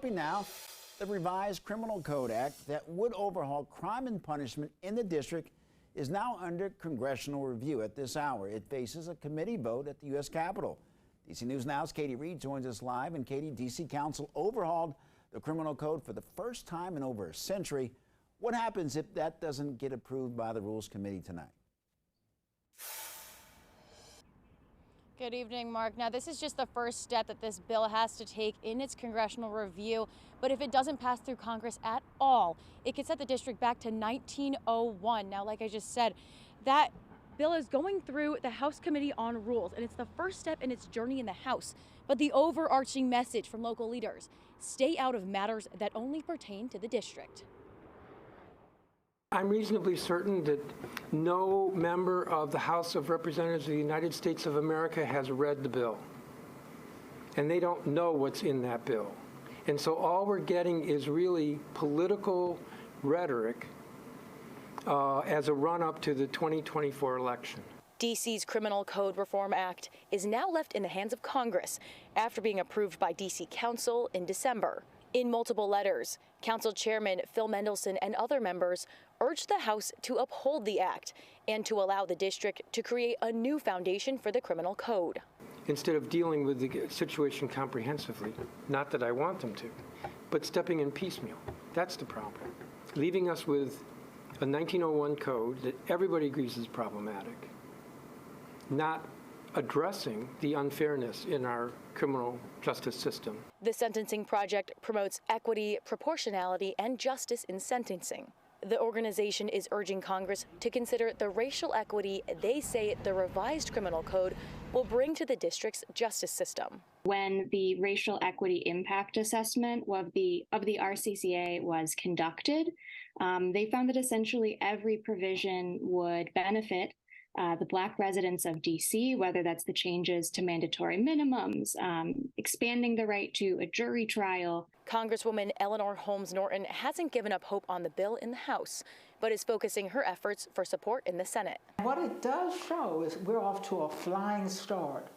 Developing now, the revised Criminal Code Act that would overhaul crime and punishment in the district is now under congressional review at this hour. It faces a committee vote at the U.S. Capitol. DC News Now's Katie Reed joins us live. And Katie, D.C. Council overhauled the criminal code for the first time in over a century. What happens if that doesn't get approved by the Rules Committee tonight? Good evening, Mark. Now, this is just the first step that this bill has to take in its congressional review. But if it doesn't pass through Congress at all, it could set the district back to 1901. Now, like I just said, that bill is going through the House Committee on Rules, and it's the first step in its journey in the House. But the overarching message from local leaders: stay out of matters that only pertain to the district. I'm reasonably certain that no member of the House of Representatives of the United States of America has read the bill. And they don't know what's in that bill. And so all we're getting is really political rhetoric as a run-up to the 2024 election. D.C.'s Criminal Code Reform Act is now left in the hands of Congress after being approved by D.C. Council in December. In multiple letters, Council Chairman Phil Mendelson and other members urged the House to uphold the act and to allow the district to create a new foundation for the criminal code. Instead of dealing with the situation comprehensively, not that I want them to, but stepping in piecemeal. That's the problem. Leaving us with a 1901 code that everybody agrees is problematic, not addressing the unfairness in our criminal justice system. The Sentencing Project promotes equity, proportionality, and justice in sentencing. The organization is urging Congress to consider the racial equity they say the revised criminal code will bring to the district's justice system. When the racial equity impact assessment of the RCCA was conducted, they found that essentially every provision would benefit the Black residents of D.C., whether that's the changes to mandatory minimums, expanding the right to a jury trial. Congresswoman Eleanor Holmes Norton hasn't given up hope on the bill in the House, but is focusing her efforts for support in the Senate. What it does show is we're off to a flying start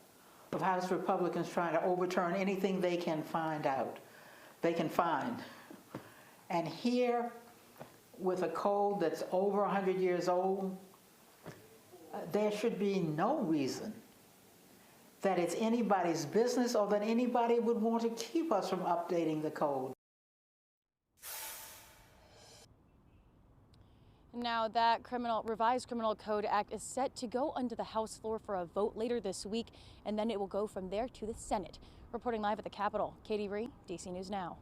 of House Republicans trying to overturn anything they can find. And here, with a code that's over 100 years old, there should be no reason that it's anybody's business or that anybody would want to keep us from updating the code. Now, that revised Criminal Code Act is set to go onto the House floor for a vote later this week, and then it will go from there to the Senate. Reporting live at the Capitol, Katie Reed, DC News Now.